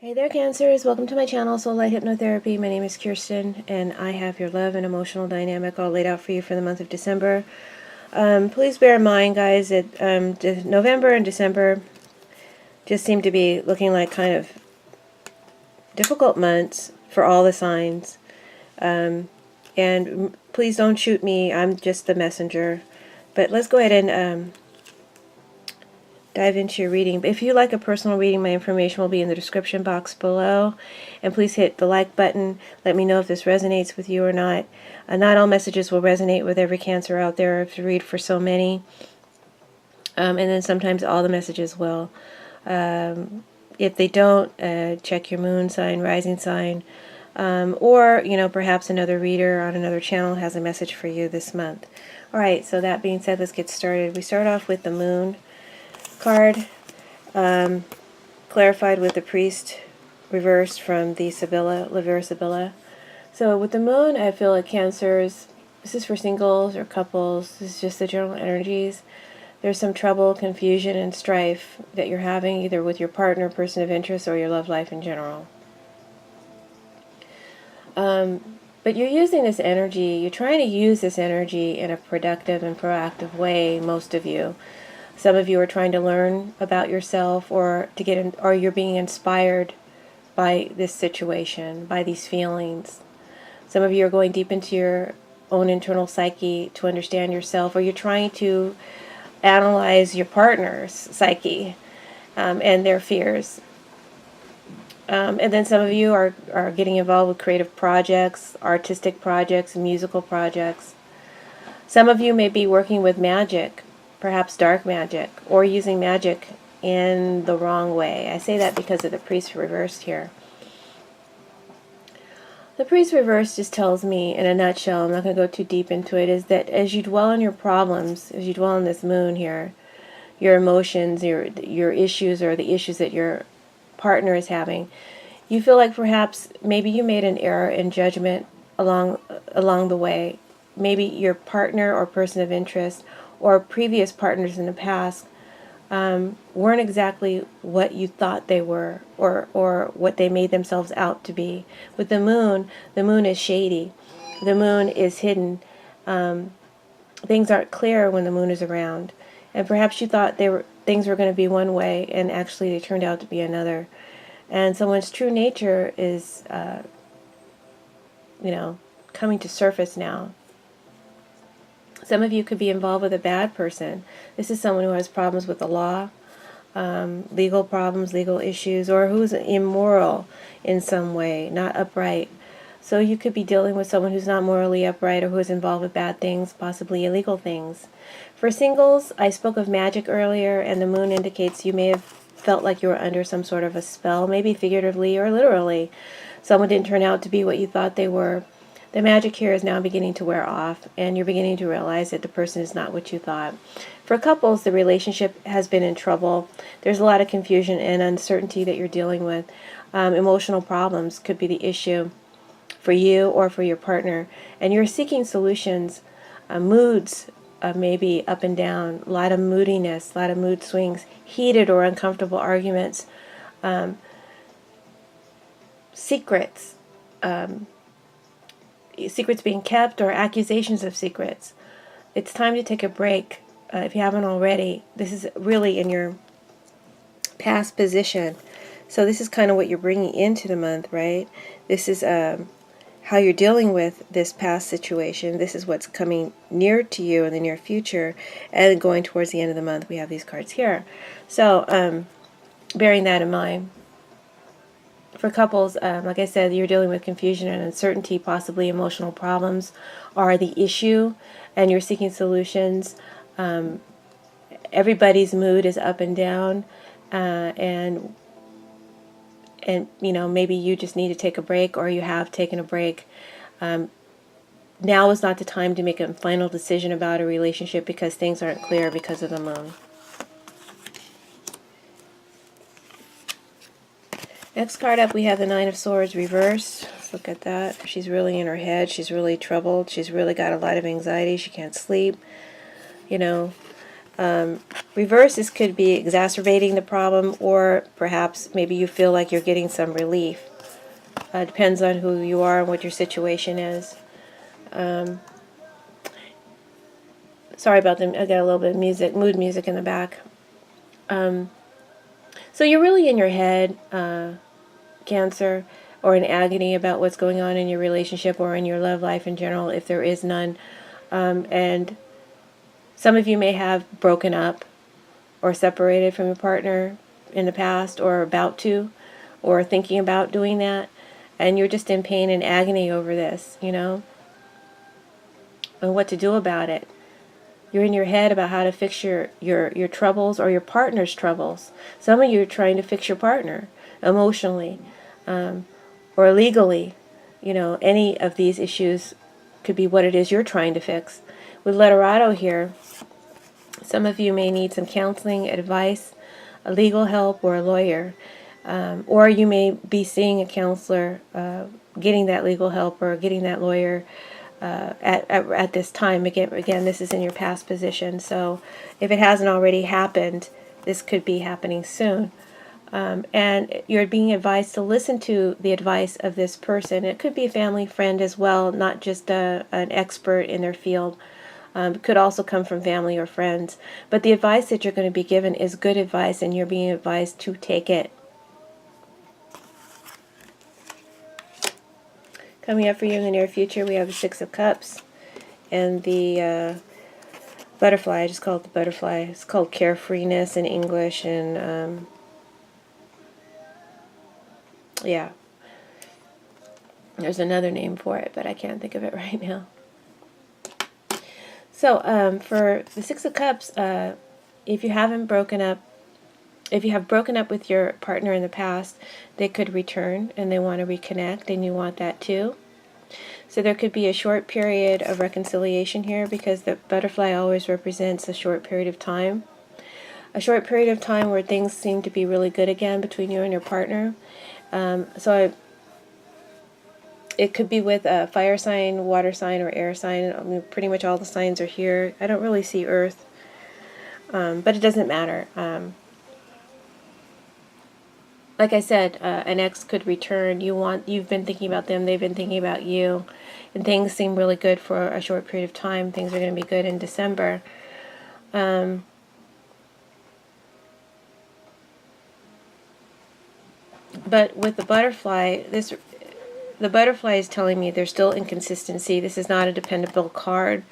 Hey there, Cancers. Welcome to my channel, Soul Light Hypnotherapy. My name is Kirsten, and I have your love and emotional dynamic all laid out for you for the month of December. Please bear in mind, guys, that November and December just seem to be looking like kind of difficult months for all the signs. And please don't shoot me. I'm just the messenger. But let's go ahead and dive into your reading. If you like a personal reading, my information will be in the description box below. And please hit the like button. Let me know if this resonates with you or not. Not all messages will resonate with every Cancer out there. I have to read for so many. And then sometimes all the messages will. If they don't, check your moon sign, rising sign. Or, perhaps another reader on another channel has a message for you this month. Alright, so that being said, let's get started. We start off with the moon card, clarified with the priest reversed from the Sibylla, Lavera Sibylla. So with the moon, I feel like Cancers, this is for singles or couples, this is just the general energies. There's some trouble, confusion, and strife that you're having either with your partner, person of interest, or your love life in general. But you're using this energy, you're trying to use this energy in a productive and proactive way, most of you. Some of you are trying to learn about yourself, or or you're being inspired by this situation, by these feelings. Some of you are going deep into your own internal psyche to understand yourself, or you're trying to analyze your partner's psyche and their fears. And then some of you are getting involved with creative projects, artistic projects, musical projects. Some of you may be working with magic, perhaps dark magic, or using magic in the wrong way. I say that because of the priest reversed here. The priest reversed just tells me, in a nutshell, I'm not going to go too deep into it, is that as you dwell on your problems, as you dwell on this moon here, your emotions, your issues, or the issues that your partner is having, you feel like perhaps maybe you made an error in judgment along the way. Maybe your partner or person of interest or previous partners in the past weren't exactly what you thought they were, or what they made themselves out to be. With the moon is shady. The moon is hidden. Things aren't clear when the moon is around. And perhaps you thought things were going to be one way, and actually they turned out to be another. And someone's true nature is, coming to surface now. Some of you could be involved with a bad person. This is someone who has problems with the law, legal problems, legal issues, or who's immoral in some way, not upright. So you could be dealing with someone who's not morally upright, or who is involved with bad things, possibly illegal things. For singles, I spoke of magic earlier, and the moon indicates you may have felt like you were under some sort of a spell, maybe figuratively or literally. Someone didn't turn out to be what you thought they were. The magic here is now beginning to wear off, and you're beginning to realize that the person is not what you thought. For couples, the relationship has been in trouble. There's a lot of confusion and uncertainty that you're dealing with. Emotional problems could be the issue for you or for your partner, and you're seeking solutions. Moods may be up and down, a lot of moodiness, a lot of mood swings, heated or uncomfortable arguments, secrets, secrets being kept, or accusations of secrets. It's time to take a break. If you haven't already, this is really in your past position. So this is kind of what you're bringing into the month, right? This is how you're dealing with this past situation. This is what's coming near to you in the near future, and going towards the end of the month, we have these cards here. So bearing that in mind, for couples, like I said, you're dealing with confusion and uncertainty, possibly emotional problems are the issue, and you're seeking solutions. Everybody's mood is up and down, and maybe you just need to take a break, or you have taken a break. Now is not the time to make a final decision about a relationship, because things aren't clear because of the moon. Next card up, we have the Nine of Swords reversed. Let's look at that. She's really in her head. She's really troubled. She's really got a lot of anxiety. She can't sleep. Reverse, this could be exacerbating the problem, or perhaps maybe you feel like you're getting some relief. Depends on who you are and what your situation is. Sorry about them. I got a little bit of music, mood music in the back. So you're really in your head, Cancer, or in agony about what's going on in your relationship or in your love life in general, if there is none. And some of you may have broken up or separated from your partner in the past, or about to, or thinking about doing that, and you're just in pain and agony over this, and what to do about it. You're in your head about how to fix your troubles or your partner's troubles. Some of you are trying to fix your partner emotionally, or legally. Any of these issues could be what it is you're trying to fix. With Letterado here, some of you may need some counseling, advice, a legal help, or a lawyer. Or you may be seeing a counselor, getting that legal help or getting that lawyer at this time. Again, this is in your past position. So if it hasn't already happened, this could be happening soon. And you're being advised to listen to the advice of this person. It could be a family friend as well, not just an expert in their field. It could also come from family or friends. But the advice that you're going to be given is good advice, and you're being advised to take it. Coming up for you in the near future, we have the Six of Cups and the butterfly. I just call it the butterfly. It's called carefreeness in English, and yeah. There's another name for it, but I can't think of it right now. So for the Six of Cups, if you have broken up with your partner in the past, they could return and they want to reconnect, and you want that too. So there could be a short period of reconciliation here, because the butterfly always represents a short period of time. A short period of time where things seem to be really good again between you and your partner. It could be with a fire sign, water sign, or air sign. I mean, pretty much all the signs are here. I don't really see earth, but it doesn't matter. Like I said, an ex could return. You've been thinking about them, they've been thinking about you, and things seem really good for a short period of time. Things are going to be good in December. But with the butterfly, the butterfly is telling me there's still inconsistency. This is not a dependable card.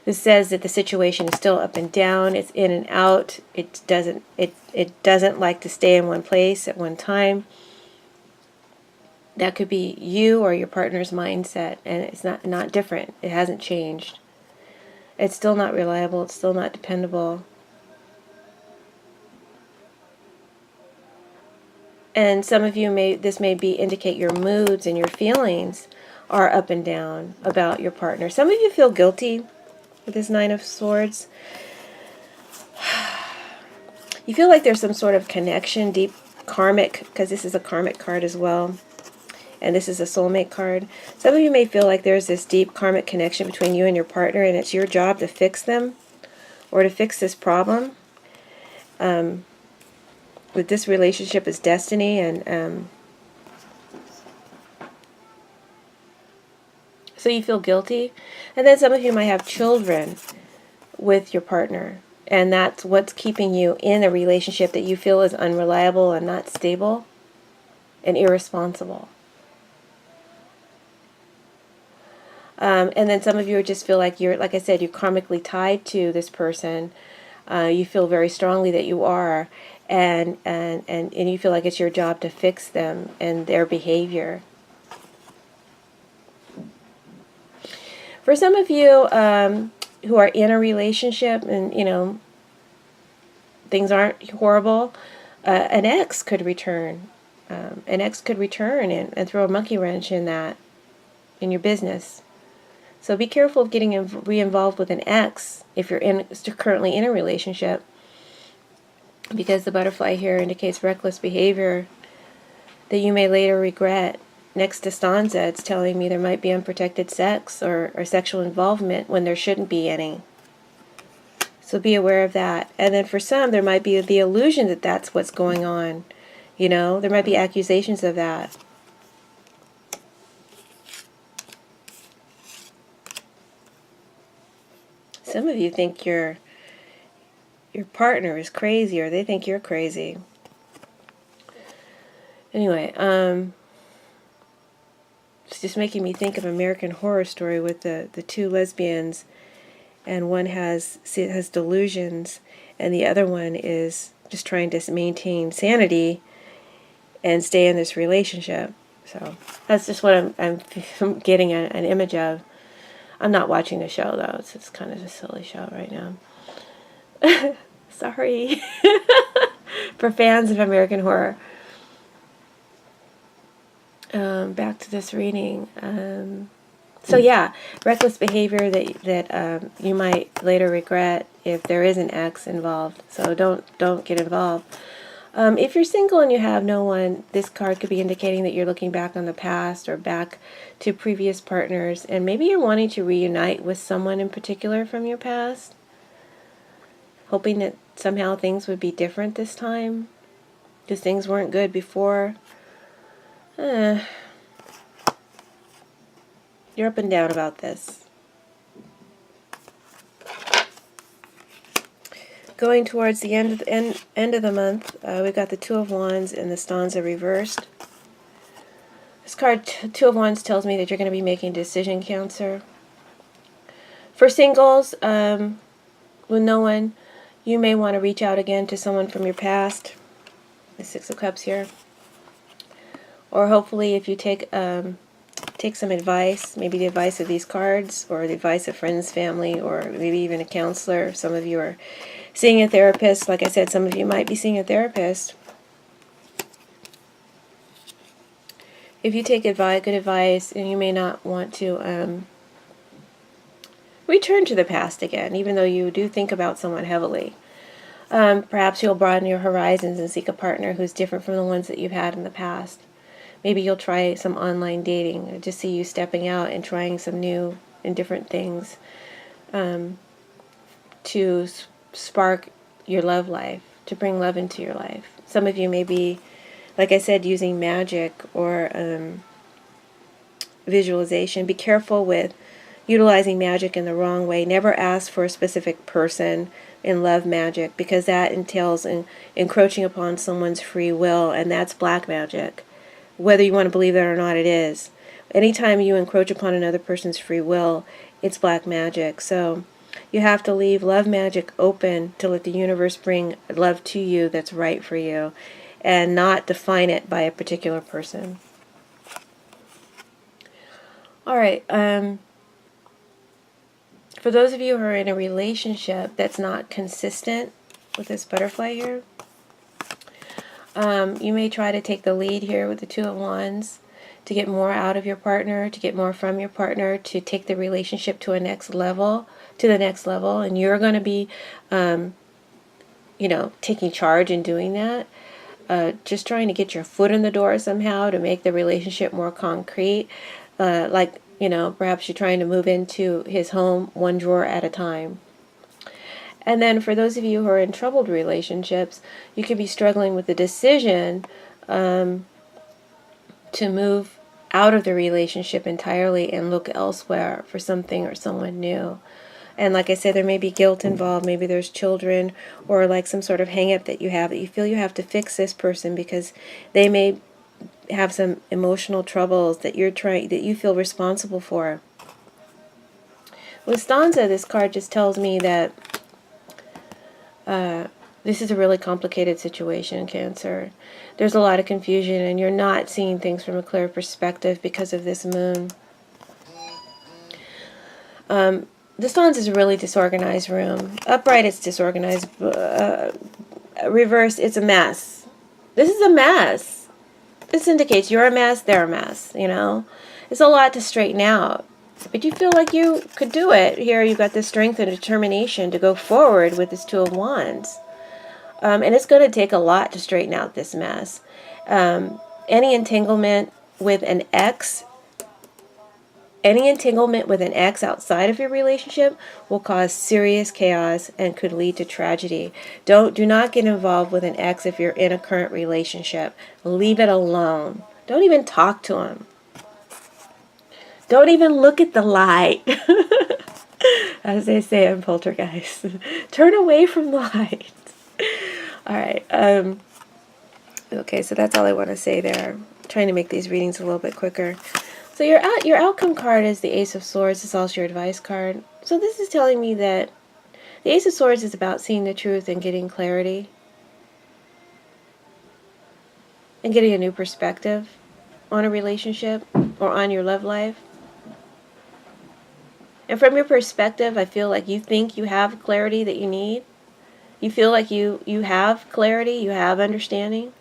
This says that the situation is still up and down. It's in and out. It doesn't like to stay in one place at one time. That could be you or your partner's mindset, and it's not different. It hasn't changed. It's still not reliable. It's still not dependable. And some of you this may indicate your moods and your feelings are up and down about your partner. Some of you feel guilty with this Nine of Swords. You feel like there's some sort of connection, deep karmic, because this is a karmic card as well. And this is a soulmate card. Some of you may feel like there's this deep karmic connection between you and your partner, and it's your job to fix them or to fix this problem. With this relationship is destiny, and so you feel guilty. And then some of you might have children with your partner, and that's what's keeping you in a relationship that you feel is unreliable and not stable and irresponsible. And then some of you just feel like like I said, you're karmically tied to this person. You feel very strongly that you are, and you feel like it's your job to fix them and their behavior. For some of you who are in a relationship and, things aren't horrible, an ex could return. An ex could return and throw a monkey wrench in your business. So be careful of getting re-involved with an ex if you're currently in a relationship, because the butterfly here indicates reckless behavior that you may later regret. Next to stanza, it's telling me there might be unprotected sex or sexual involvement when there shouldn't be any. So be aware of that. And then for some, there might be the illusion that that's what's going on. You know, there might be accusations of that. Some of you think your partner is crazy, or they think you're crazy. Anyway, it's just making me think of American Horror Story with the two lesbians, and one has delusions, and the other one is just trying to maintain sanity and stay in this relationship. So that's just what I'm getting an image of. I'm not watching the show, though. It's kind of a silly show right now. Sorry. For fans of American Horror. Back to this reading. So yeah, reckless behavior that you might later regret if there is an ex involved. So don't get involved. If you're single and you have no one, this card could be indicating that you're looking back on the past or back to previous partners, and maybe you're wanting to reunite with someone in particular from your past, hoping that somehow things would be different this time, because things weren't good before. You're up and down about this. Going towards the end of the month, we've got the Two of Wands and the Stanza reversed. This card, Two of Wands, tells me that you're going to be making a decision, Cancer. For singles, with no one, you may want to reach out again to someone from your past. The Six of Cups here. Or hopefully if you take some advice, maybe the advice of these cards, or the advice of friends, family, or maybe even a counselor. Some of you are seeing a therapist. Like I said, some of you might be seeing a therapist. If you take good advice, and you may not want to return to the past again, even though you do think about someone heavily. Perhaps you'll broaden your horizons and seek a partner who's different from the ones that you've had in the past. Maybe you'll try some online dating. I just see you stepping out and trying some new and different things to spark your love life, to bring love into your life. Some of you may be, like I said, using magic or visualization. Be careful with utilizing magic in the wrong way. Never ask for a specific person in love magic, because that entails encroaching upon someone's free will, and that's black magic. Whether you want to believe that or not, it is. Anytime you encroach upon another person's free will, it's black magic. So you have to leave love magic open to let the universe bring love to you that's right for you, and not define it by a particular person. All right. For those of you who are in a relationship that's not consistent with this butterfly here, you may try to take the lead here with the Two of Wands to get more out of your partner, to get more from your partner, to take the relationship to the next level, and you're going to be, taking charge in doing that. Just trying to get your foot in the door somehow to make the relationship more concrete. Perhaps you're trying to move into his home one drawer at a time. And then for those of you who are in troubled relationships, you could be struggling with the decision to move out of the relationship entirely and look elsewhere for something or someone new. And like I said, there may be guilt involved. Maybe there's children, or like some sort of hang-up that you have, that you feel you have to fix this person because they may have some emotional troubles that you feel responsible for. With Stanza, this card just tells me that this is a really complicated situation, Cancer. There's a lot of confusion, and you're not seeing things from a clear perspective because of this moon. The Stanza is a really disorganized room. Upright, it's disorganized. Reverse, it's a mess. This is a mess. This indicates you're a mess, they're a mess, It's a lot to straighten out. But you feel like you could do it. Here you've got the strength and determination to go forward with this Two of Wands. And it's going to take a lot to straighten out this mess. Any entanglement with an ex Any entanglement with an ex outside of your relationship will cause serious chaos and could lead to tragedy. Do not get involved with an ex if you're in a current relationship. Leave it alone. Don't even talk to him. Don't even look at the light. As they say in Poltergeist. Turn away from the light. All right. Okay, so that's all I want to say there. I'm trying to make these readings a little bit quicker. So your outcome card is the Ace of Swords. It's also your advice card. So this is telling me that the Ace of Swords is about seeing the truth and getting clarity. And getting a new perspective on a relationship or on your love life. And from your perspective, I feel like you think you have clarity that you need. You feel like you have clarity, you have understanding.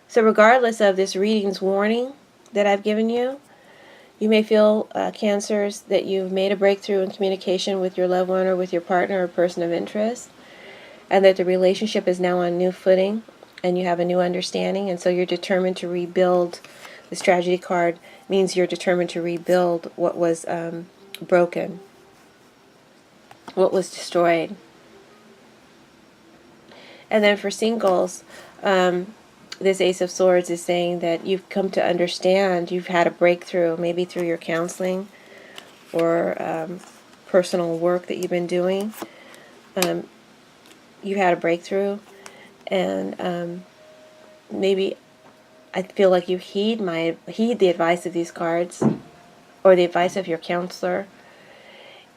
So regardless of this reading's warning that I've given you, you may feel, Cancers, that you've made a breakthrough in communication with your loved one or with your partner or person of interest, and that the relationship is now on new footing and you have a new understanding, and so you're determined to rebuild. This tragedy card means you're determined to rebuild what was broken, what was destroyed. And then for singles, this Ace of Swords is saying that you've come to understand, you've had a breakthrough, maybe through your counseling or personal work that you've been doing. You had a breakthrough, and maybe I feel like you heed the advice of these cards, or the advice of your counselor,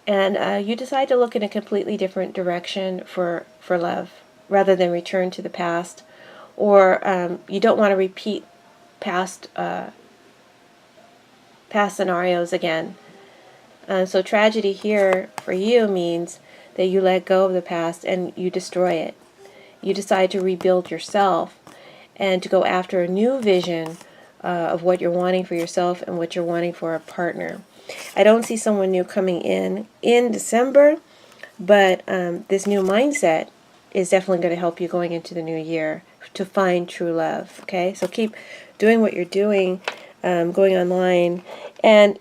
and you decide to look in a completely different direction for love, rather than return to the past, or you don't want to repeat past scenarios again. So tragedy here for you means that you let go of the past and you destroy it. You decide to rebuild yourself and to go after a new vision of what you're wanting for yourself and what you're wanting for a partner. I don't see someone new coming in December, but this new mindset is definitely going to help you going into the new year to find true love. Okay, so keep doing what you're doing, going online, and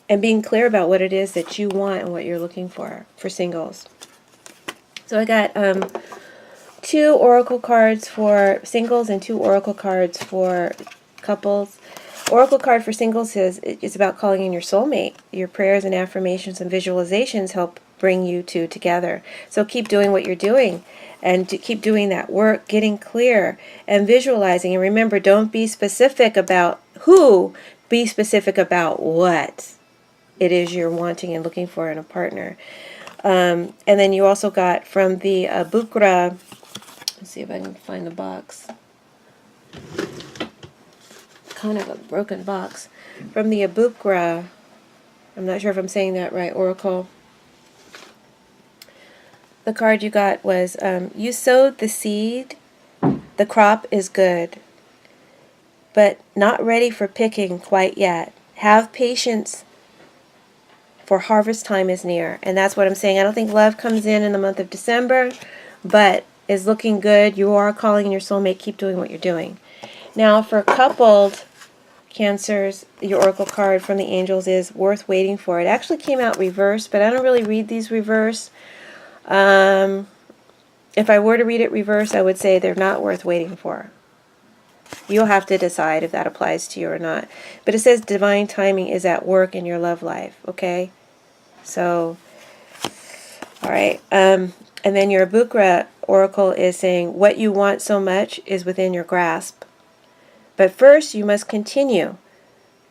and being clear about what it is that you want and what you're looking for singles. So I got 2 oracle cards for singles and 2 oracle cards for couples. Oracle card for singles says it's about calling in your soulmate. Your prayers and affirmations and visualizations help bring you two together. So keep doing what you're doing, and to keep doing that work, getting clear and visualizing. And remember, don't be specific about who, be specific about what it is you're wanting and looking for in a partner. And then you also got from the Bukra, let's see if I can find the box. Kind of a broken box. From the Abukra, I'm not sure if I'm saying that right, Oracle. The card you got was, you sowed the seed, the crop is good, but not ready for picking quite yet. Have patience, for harvest time is near. And that's what I'm saying. I don't think love comes in the month of December, but is looking good. You are calling in your soulmate. Keep doing what you're doing. Now, for coupled Cancers, your oracle card from the angels is worth waiting for. It actually came out reversed, but I don't really read these reverse. If I were to read it reverse, I would say they're not worth waiting for. You'll have to decide if that applies to you or not. But it says divine timing is at work in your love life, okay? So, all right. And then your Bukra oracle is saying what you want so much is within your grasp. But first, you must continue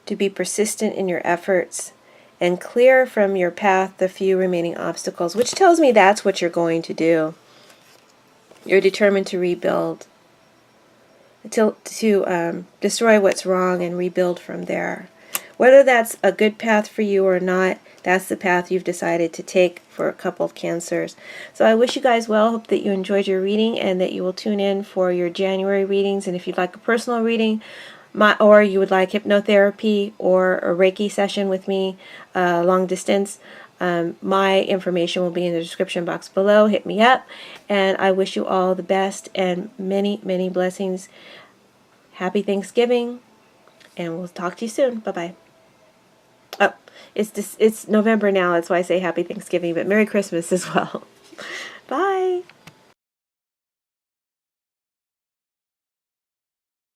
to be persistent in your efforts and clear from your path the few remaining obstacles, which tells me that's what you're going to do. You're determined to rebuild, to destroy what's wrong and rebuild from there. Whether that's a good path for you or not, that's the path you've decided to take for a couple of Cancers. So I wish you guys well. Hope that you enjoyed your reading and that you will tune in for your January readings. And if you'd like a personal reading, or you would like hypnotherapy or a Reiki session with me, long distance, my information will be in the description box below. Hit me up. And I wish you all the best and many, many blessings. Happy Thanksgiving. and we'll talk to you soon. Bye-bye. Oh, it's November now. That's why I say Happy Thanksgiving, but Merry Christmas as well. Bye.